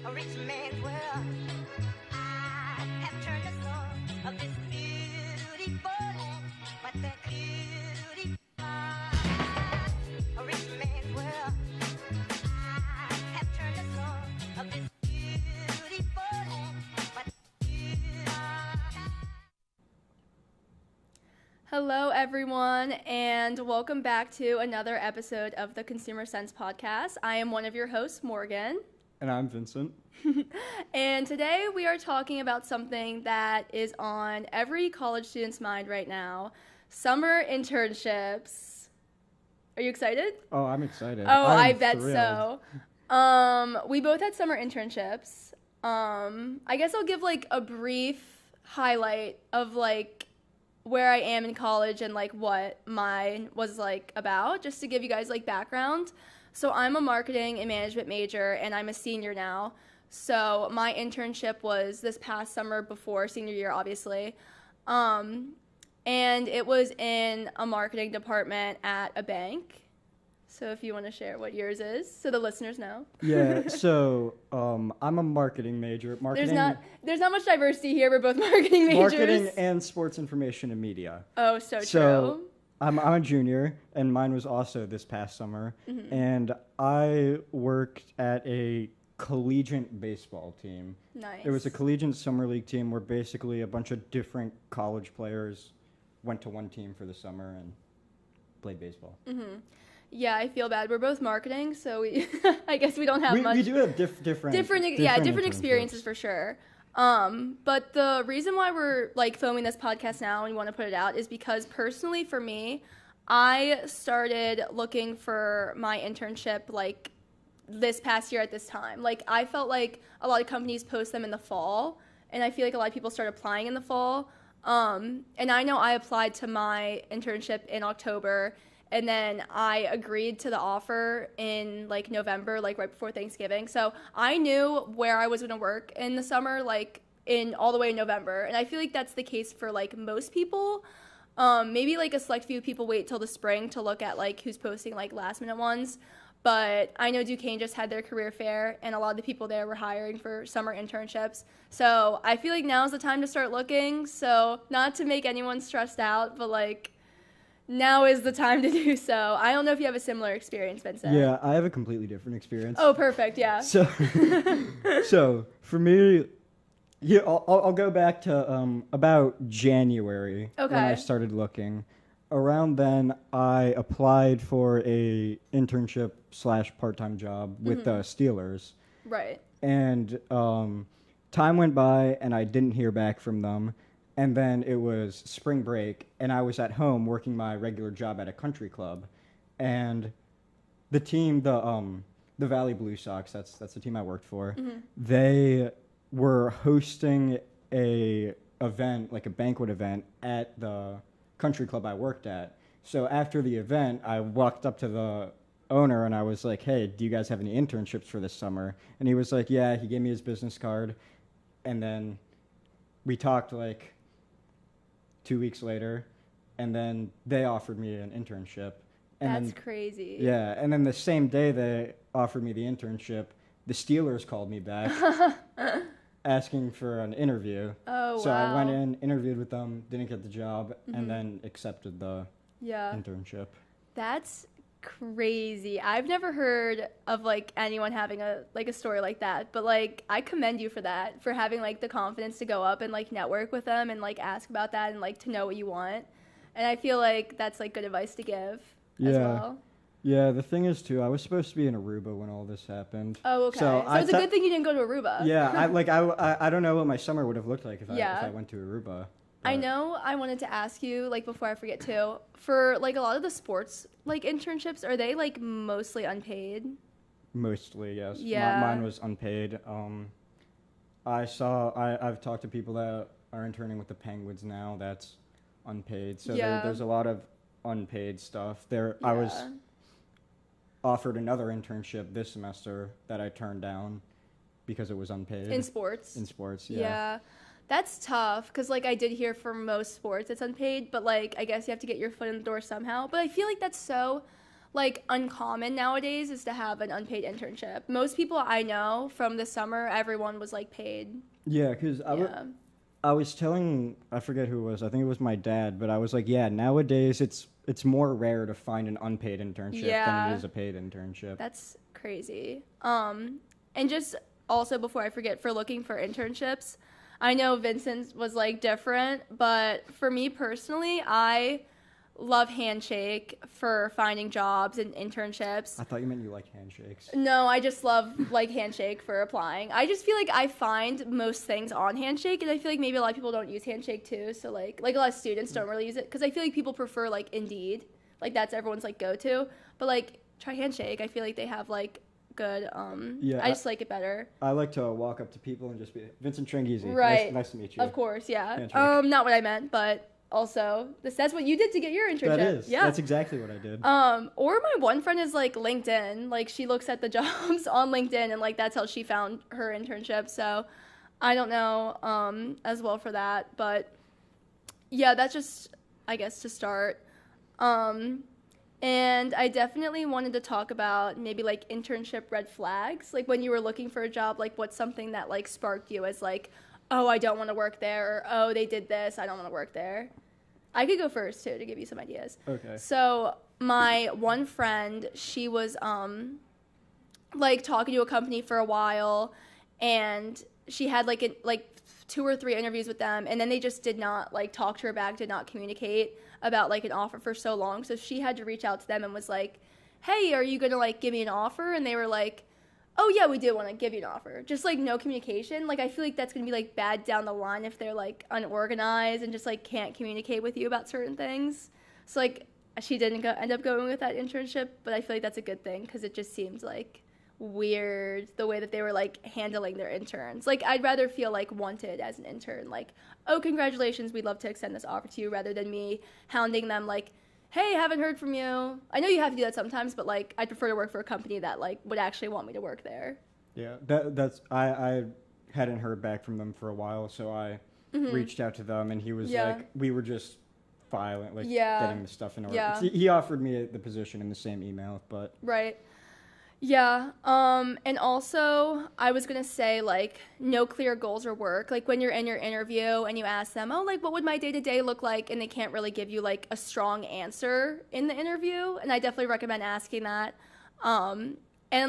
a rich man's world. I have turned the soul of this beautiful land, but the beauty a rich man's world. I have turned the soul of this beautiful land, but Hello, everyone, and welcome back to another episode of the Consumer Sense podcast. I am one of your hosts, Morgan. And I'm Vincent. And today we are talking about something that is on every college student's mind right now, summer internships. Are you excited? Oh, I'm excited. Oh, I I'm bet thrilled. so. We both had summer internships. I guess I'll give like a brief highlight of like where I am in college and like what mine was like about, just to give you guys like background. So I'm a marketing and management major and I'm a senior now. So my internship was this past summer before senior year, obviously. And it was in a marketing department at a bank. So if you want to share what yours is, so the listeners know. Yeah, so I'm a marketing major. There's not much diversity here. We're both marketing majors. Marketing and sports information and media. Oh, so So true. I'm a junior, and mine was also this past summer. Mm-hmm. And I worked at a collegiate baseball team. Nice. It was a collegiate summer league team where basically a bunch of different college players went to one team for the summer and played baseball. Mm-hmm. Yeah, I feel bad. We're both marketing, so we I guess we don't have much. We do have different experiences for sure. But the reason why we're like filming this podcast now and we want to put it out is because personally for me, I started looking for my internship like this past year at this time. Like I felt like a lot of companies post them in the fall, and I feel like a lot of people start applying in the fall. And I know I applied to my internship in October. And then I agreed to the offer in like November, like right before Thanksgiving. So I knew where I was going to work in the summer, like in all the way in November. And I feel like that's the case for like most people. Maybe like a select few people wait till the spring to look at like who's posting like last minute ones. But I know Duquesne just had their career fair and a lot of the people there were hiring for summer internships. So I feel like now's the time to start looking. So not to make anyone stressed out, but like now is the time to do so. I don't know if you have a similar experience, Vincent. Yeah, I have a completely different experience. Oh, perfect, yeah. So for me, yeah, I'll go back to about January when I started looking. Around then, I applied for a internship / part-time job with the Steelers. Right. And time went by, and I didn't hear back from them. And then it was spring break, and I was at home working my regular job at a country club, and the team, the Valley Blue Sox, that's the team I worked for. Mm-hmm. They were hosting a event, like a banquet event, at the country club I worked at. So after the event, I walked up to the owner and I was like, "Hey, do you guys have any internships for this summer?" And he was like, "Yeah." He gave me his business card, and then we talked like 2 weeks later, and then they offered me an internship. And That's then, crazy. Yeah, and then the same day they offered me the internship, the Steelers called me back asking for an interview. Oh, so wow. I went in, interviewed with them, didn't get the job, and then accepted the internship. That's crazy. I've never heard of like anyone having a story like that, but like I commend you for that, for having like the confidence to go up and like network with them and like ask about that and like to know what you want. And I feel like that's like good advice to give as well. Yeah, the thing is too, I was supposed to be in Aruba when all this happened. Oh, okay. So it's a good thing you didn't go to Aruba. Yeah, I don't know what my summer would have looked like if I went to Aruba. I know I wanted to ask you, like, before I forget too, for, like, a lot of the sports, like, internships, are they, like, mostly unpaid? Mostly, yes. Yeah. Mine was unpaid. I've talked to people that are interning with the Penguins now, that's unpaid. So there's a lot of unpaid stuff. I was offered another internship this semester that I turned down because it was unpaid. In sports? In sports, Yeah. That's tough, because, like, I did hear for most sports it's unpaid, but, like, I guess you have to get your foot in the door somehow. But I feel like that's so, like uncommon nowadays is to have an unpaid internship. Most people I know from the summer, everyone was like paid. Yeah, because I was telling, I forget who it was, I think it was my dad, but I was like, yeah, nowadays it's more rare to find an unpaid internship than it is a paid internship. That's crazy. And just also before I forget, for looking for internships, I know Vincent was like different, but for me personally, I love Handshake for finding jobs and internships. I thought you meant you like handshakes. No, I just love like Handshake for applying. I just feel like I find most things on Handshake, and I feel like maybe a lot of people don't use Handshake too. So like a lot of students don't really use it because I feel like people prefer like Indeed, like that's everyone's like go to. But like try Handshake. I feel like they have like good. I just like it better. I like to walk up to people and just be Vincent Tringhese. Right. Nice to meet you. Of course, yeah. Handshake. Not what I meant, but. Also, that's what you did to get your internship. That is. Yeah. That's exactly what I did. Or my one friend is like LinkedIn. Like she looks at the jobs on LinkedIn and like that's how she found her internship. So I don't know as well for that. But yeah, that's just I guess to start. And I definitely wanted to talk about maybe like internship red flags. Like when you were looking for a job, like what's something that like sparked you as like, oh, I don't want to work there, or oh, they did this, I don't want to work there. I could go first, too, to give you some ideas. Okay. So my one friend, she was, like, talking to a company for a while, and she had, like 2 or 3 interviews with them, and then they just did not, like, talk to her back, did not communicate about, like, an offer for so long. So she had to reach out to them and was like, hey, are you going to, like, give me an offer? And they were like, oh, yeah, we do want to give you an offer. Just, like, no communication. Like, I feel like that's going to be, like, bad down the line if they're, like, unorganized and just, like, can't communicate with you about certain things. So, like, she didn't end up going with that internship, but I feel like that's a good thing because it just seems, like, weird the way that they were, like, handling their interns. Like, I'd rather feel, like, wanted as an intern. Like, oh, congratulations, we'd love to extend this offer to you, rather than me hounding them, like, hey, haven't heard from you. I know you have to do that sometimes, but, like, I'd prefer to work for a company that, like, would actually want me to work there. Yeah, that's I hadn't heard back from them for a while, so I reached out to them, and he was like, we were just filing, like, getting the stuff in order. Yeah. He offered me the position in the same email, but... Right. Yeah, and also, I was going to say, like, no clear goals or work. Like, when you're in your interview and you ask them, oh, like, what would my day-to-day look like? And they can't really give you, like, a strong answer in the interview. And I definitely recommend asking that. And,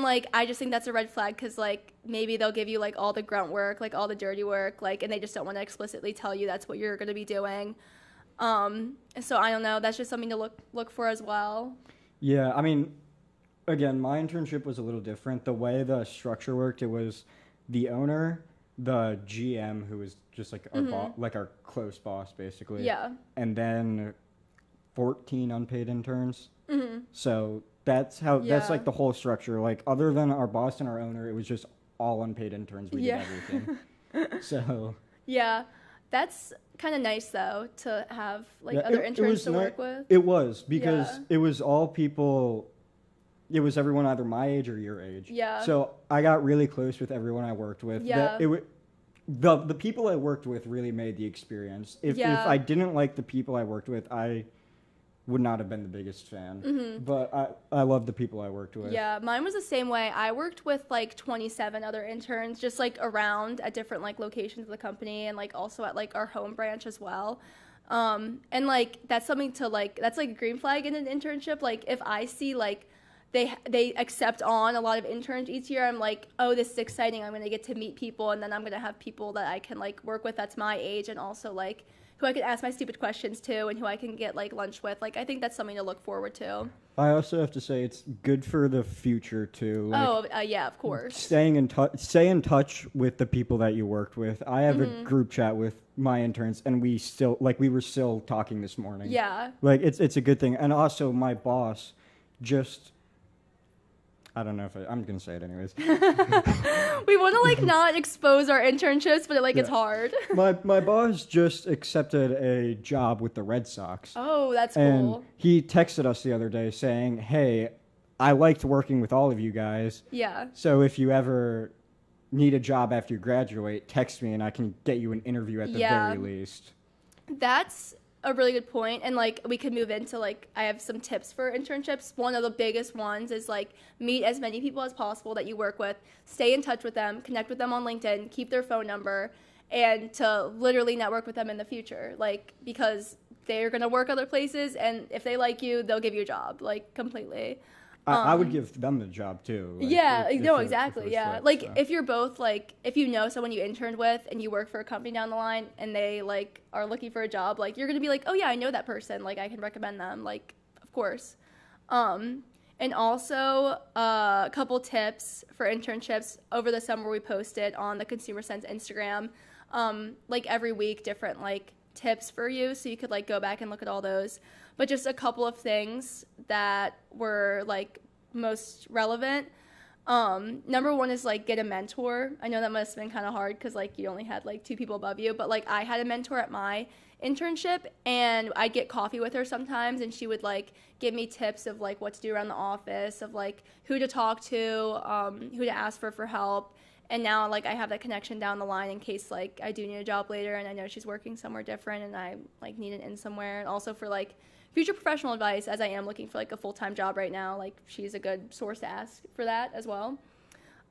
like, I just think that's a red flag because, like, maybe they'll give you, like, all the grunt work, like, all the dirty work, like, and they just don't want to explicitly tell you that's what you're going to be doing. So, I don't know. That's just something to look for as well. Yeah, I mean... Again, my internship was a little different. The way the structure worked, it was the owner, the GM, who was just like our our close boss, basically. Yeah. And then 14 unpaid interns. Mm-hmm. So that's that's like the whole structure. Like, other than our boss and our owner, it was just all unpaid interns. We did everything. So. Yeah, that's kind of nice though to have like other interns to work with. It was because it was all people. It was everyone either my age or your age. Yeah. So I got really close with everyone I worked with. Yeah. The people I worked with really made the experience. If I didn't like the people I worked with, I would not have been the biggest fan. Mm-hmm. But I love the people I worked with. Yeah, mine was the same way. I worked with like 27 other interns just like around at different like locations of the company and like also at like our home branch as well. And like that's something to like, that's like a green flag in an internship. Like if I see like they accept on a lot of interns each year, I'm like, oh, this is exciting. I'm going to get to meet people, and then I'm going to have people that I can, like, work with that's my age and also, like, who I can ask my stupid questions to and who I can get, like, lunch with. Like, I think that's something to look forward to. I also have to say it's good for the future, too. Like, yeah, of course. Stay in touch with the people that you worked with. I have a group chat with my interns, and we were still talking this morning. Yeah. Like, it's a good thing. And also, my boss just... I don't know if I'm going to say it anyways. We want to, like, not expose our internships, but, it's hard. My boss just accepted a job with the Red Sox. Oh, that's cool. And he texted us the other day saying, hey, I liked working with all of you guys. Yeah. So if you ever need a job after you graduate, text me and I can get you an interview at the very least. That's a really good point, and like we could move into like I have some tips for internships. One of the biggest ones is like meet as many people as possible that you work with, stay in touch with them, connect with them on LinkedIn, keep their phone number, and to literally network with them in the future, like because they're gonna work other places, and if they like you, they'll give you a job, like completely. I would give them the job too. Like, Yeah, if no, it- exactly, if it was yeah. flipped, Like, so. if you're both, like, if you know someone you interned with and you work for a company down the line and they, like, are looking for a job, like, you're going to be like, oh, yeah, I know that person. Like, I can recommend them. Like, of course. And also, a couple tips for internships. Over the summer, we posted on the Consumer Sense Instagram, like, every week, different, like, tips for you. So you could, like, go back and look at all those. But just a couple of things that were, like, most relevant. Number one is like get a mentor. I know that must have been kind of hard because like you only had like 2 people above you, but like I had a mentor at my internship and I'd get coffee with her sometimes and she would like give me tips of like what to do around the office, of like who to talk to, who to ask for help. And now like I have that connection down the line in case like I do need a job later and I know she's working somewhere different and I like need an in somewhere, and also for like future professional advice, as I am looking for like a full-time job right now, like she's a good source to ask for that as well.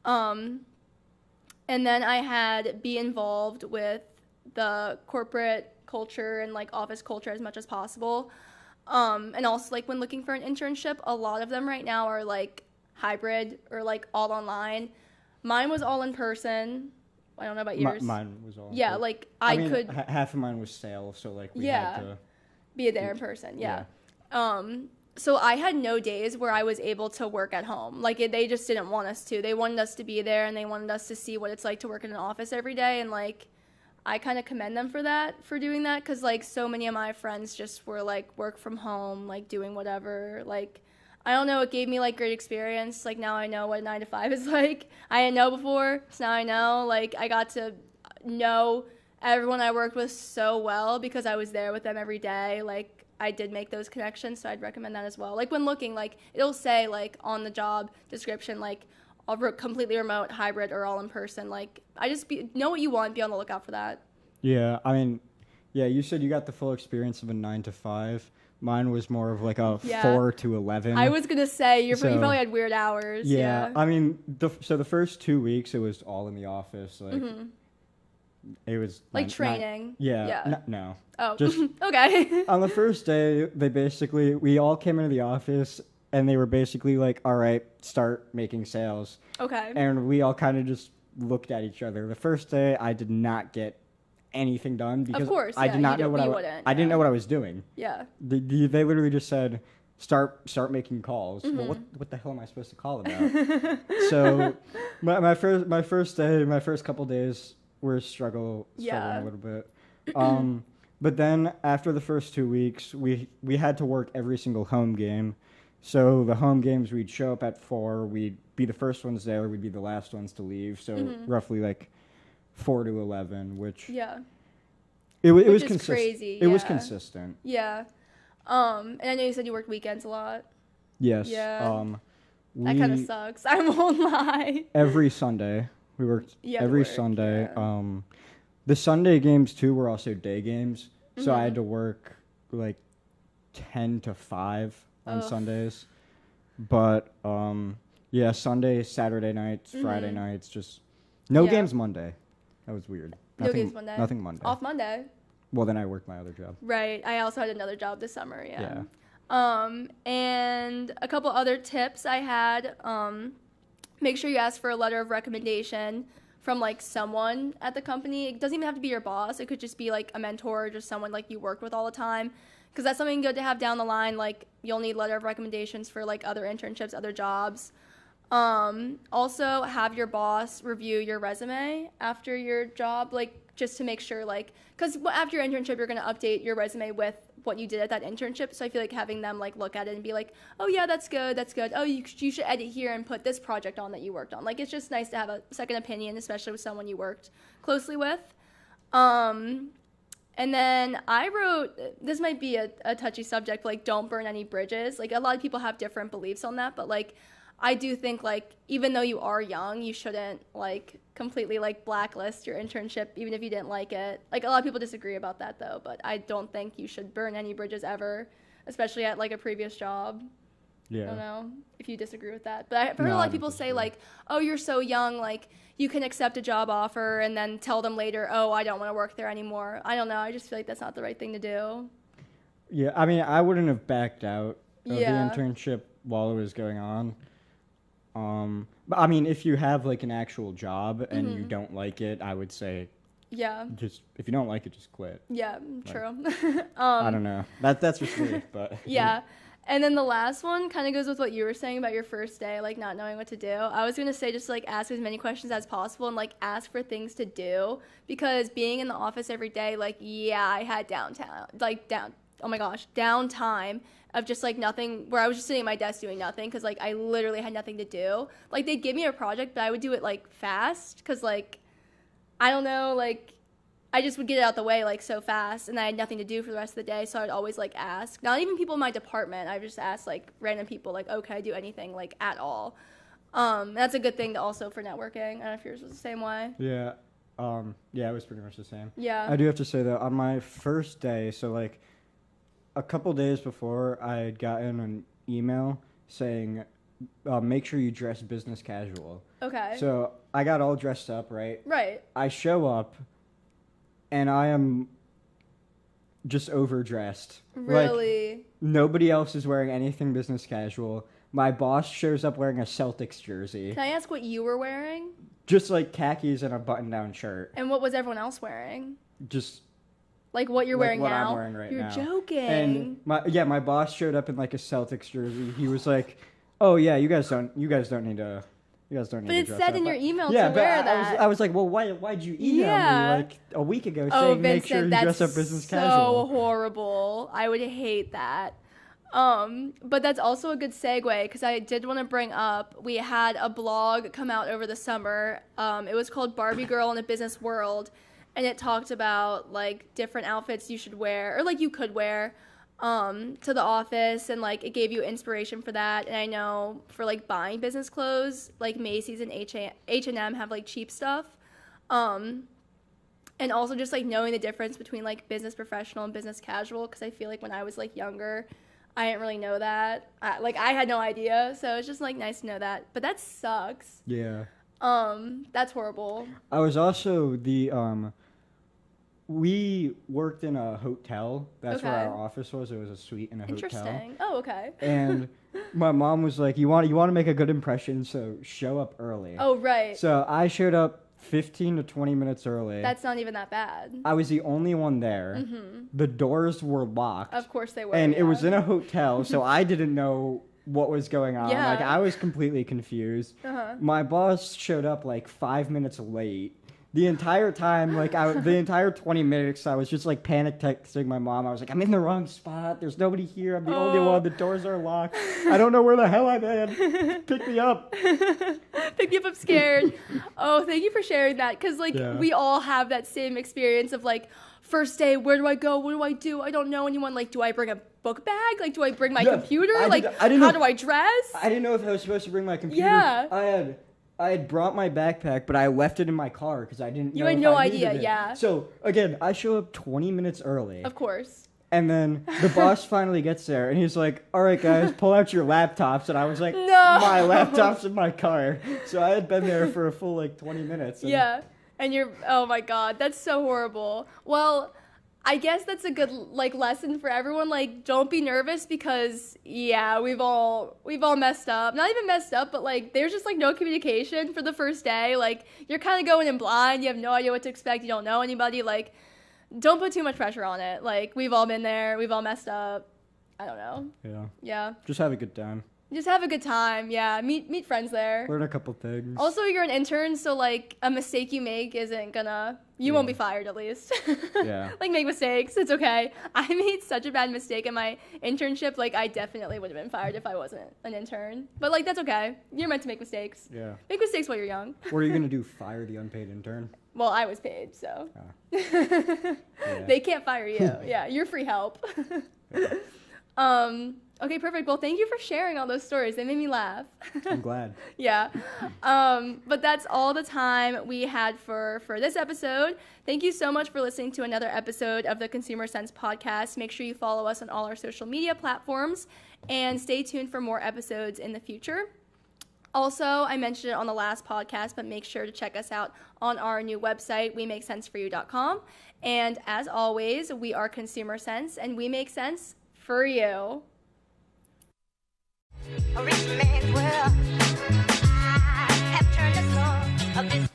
And then I had be involved with the corporate culture and like office culture as much as possible. And also like when looking for an internship, a lot of them right now are like hybrid or like all online. Mine was all in person. I don't know about yours. Mine was all. Yeah, like I mean, could half of mine was sales, so like we Yeah. had to. be there in person, yeah. So I had no days where I was able to work at home. Like they just didn't want us to. They wanted us to be there and they wanted us to see what it's like to work in an office every day, and like I kind of commend them for doing that, because like so many of my friends just were like work from home, like doing whatever. Like I don't know, it gave me like great experience. Like now I know what a 9 to 5 is like. I didn't know before, so now I know. Like I got to know everyone I worked with so well because I was there with them every day. Like I did make those connections, so I'd recommend that as well. Like when looking, like it'll say like on the job description, like completely remote, hybrid, or all in person. Like I just know what you want, be on the lookout for that. Yeah, I mean, yeah, you said you got the full experience of a 9 to 5. Mine was more of like a 4 to 11. I was gonna say you So- probably had weird hours. Yeah, I mean, so the first 2 weeks it was all in the office. Like it was Like training. Yeah. No. Oh, Just okay. on the first day, we all came into the office and they were basically like, all right, start making sales. Okay. And we all kind of just looked at each other. The first day, I did not get anything done because course, I yeah, did not you know what don't- I you wa- wouldn't, I didn't yeah. know what I was doing. Yeah. They literally just said, start making calls. Mm-hmm. Well, what the hell am I supposed to call about? So my first day, my first couple days were struggling Yeah. a little bit. But then after the first 2 weeks, we had to work every single home game. So the home games, we'd show up at 4, we'd be the first ones there, we'd be the last ones to leave. So roughly like 4 to 11, which Yeah. it was Which is consistent. crazy, It was yeah. consistent. Yeah. And I know you said you worked weekends a lot. Yes. Yeah. That kind of sucks. I won't lie. Every Sunday we worked. You have to Every work, Sunday. yeah. The Sunday games too were also day games, so I Mm-hmm. had to work like 10 to 5 on Ugh. Sundays. But yeah, Sunday, Saturday nights, Friday Mhm. nights, just no Yeah. games Monday. That was weird. No games Monday? Nothing Monday. Off Monday. Well, then I worked my other job. Right. I also had another job this summer, yeah. Yeah. And a couple other tips I had, make sure you ask for a letter of recommendation from like someone at the company. It doesn't even have to be your boss. It could just be like a mentor or just someone like you work with all the time, because that's something good to have down the line. Like you'll need letter of recommendations for like other internships, other jobs. Also have your boss review your resume after your job, like just to make sure, like, because after your internship you're going to update your resume with what you did at that internship. So I feel like having them like look at it and be like, oh yeah, that's good. Oh, you should edit here and put this project on that you worked on. Like it's just nice to have a second opinion, especially with someone you worked closely with. And then I wrote, this might be a touchy subject, but like don't burn any bridges. Like a lot of people have different beliefs on that, but like I do think, like, even though you are young, you shouldn't, like, completely, like, blacklist your internship, even if you didn't like it. Like, a lot of people disagree about that, though, but I don't think you should burn any bridges ever, especially at, like, a previous job. Yeah. I don't know if you disagree with that. But I've heard No, a lot I of don't people say, disagree. like, oh, you're so young, like, you can accept a job offer and then tell them later, oh, I don't want to work there anymore. I don't know. I just feel like that's not the right thing to do. Yeah, I mean, I wouldn't have backed out of Yeah. the internship while it was going on. But I mean, if you have like an actual job and you don't like it, I would say Yeah. just if you don't like it, just quit. Yeah, true. I don't know. That's just me, but Yeah. And then the last one kind of goes with what you were saying about your first day, like not knowing what to do. I was going to say just like ask as many questions as possible and like ask for things to do, because being in the office every day, like, yeah, I had downtime of just like nothing, where I was just sitting at my desk doing nothing because like I literally had nothing to do. Like they'd give me a project, but I would do it like fast because like, I don't know, like I just would get it out the way like so fast, and I had nothing to do for the rest of the day, so I'd always like ask. Not even people in my department. I just asked like random people like, oh, can I do anything like at all? That's a good thing to also for networking. I don't know if yours was the same way. yeah, yeah, it was pretty much the same. Yeah. I do have to say though, on my first day, so like a couple days before, I had gotten an email saying, make sure you dress business casual. Okay. So I got all dressed up, right? Right. I show up, and I am just overdressed. Like, Really? nobody else is wearing anything business casual. My boss shows up wearing a Celtics jersey. Can I ask what you were wearing? Just like khakis and a button-down shirt. And what was everyone else wearing? Just Like what you're like wearing what now? I'm wearing right You're now. joking. And my boss showed up in like a Celtics jersey. He was like, "Oh yeah, you guys don't need to But to it dress said up." in your email Yeah, to but wear I that. was like, well, why'd you email Yeah. me like a week ago Oh, saying make Vincent, sure you that's dress up business so casual? horrible. I would hate that. But that's also a good segue because I did want to bring up, we had a blog come out over the summer. It was called Barbie Girl in a Business World, and it talked about like different outfits you should wear or like you could wear to the office, and like it gave you inspiration for that. And I know for like buying business clothes, like Macy's and H&M have like cheap stuff. And also just like knowing the difference between like business professional and business casual, because I feel like when I was like younger, I didn't really know that. I had no idea, so it's just like nice to know that. But that sucks. Yeah. That's horrible. I was also we worked in a hotel. That's where Okay. our office was. It was a suite in a hotel. Interesting. Oh, okay. And my mom was like, "You want to make a good impression, so show up early." Oh, right. So I showed up 15 to 20 minutes early. That's not even that bad. I was the only one there. The doors were locked. Of course they were. And yeah. it was in a hotel, so I didn't know what was going on. Yeah. Like, I was completely confused. Uh-huh. My boss showed up like 5 minutes late. The entire time, like the entire 20 minutes, I was just like panic texting my mom. I was like, "I'm in the wrong spot. There's nobody here. I'm the only Oh. one. The doors are locked. I don't know where the hell I'm in. Pick me up." Pick me up, I'm scared. Oh, thank you for sharing that, because like Yeah. we all have that same experience of like first day, where do I go, what do I do, I don't know anyone, like do I bring a book bag, like do I bring my Yeah, computer, I like didn't how know- do I dress? I didn't know if I was supposed to bring my computer. Yeah. I had brought my backpack, but I left it in my car because I didn't know. You had if no I idea, needed it. yeah. So again, I show up 20 minutes early. Of course. And then the boss finally gets there, and he's like, "All right, guys, pull out your laptops." And I was like, No. "My laptop's in my car." So I had been there for a full, like, 20 minutes. And Yeah. And you're, oh my God, that's so horrible. Well, I guess that's a good like lesson for everyone. Like, don't be nervous, because yeah, we've all messed up. Not even messed up, but like there's just like no communication for the first day. Like you're kind of going in blind. You have no idea what to expect. You don't know anybody. Like, don't put too much pressure on it. Like, we've all been there. We've all messed up. I don't know. Yeah. Yeah. Just have a good time. Just have a good time. Yeah. Meet friends there. Learn a couple things. Also, you're an intern, so like a mistake you make isn't gonna, you won't be fired at least. Yeah. Like, make mistakes, it's okay. I made such a bad mistake in my internship, like I definitely would have been fired if I wasn't an intern. But like, that's okay. You're meant to make mistakes. Yeah. Make mistakes while you're young. What are you going to do? Fire the unpaid intern? Well, I was paid, so. Yeah. They can't fire you. Yeah, you're free help. Okay, perfect. Well, thank you for sharing all those stories. They made me laugh. I'm glad. Yeah. But that's all the time we had for this episode. Thank you so much for listening to another episode of the Consumer Sense podcast. Make sure you follow us on all our social media platforms and stay tuned for more episodes in the future. Also, I mentioned it on the last podcast, but make sure to check us out on our new website, wemakesenseforyou.com. And as always, we are Consumer Sense, and we make sense for you. A rich man's world. I have turned the soul of this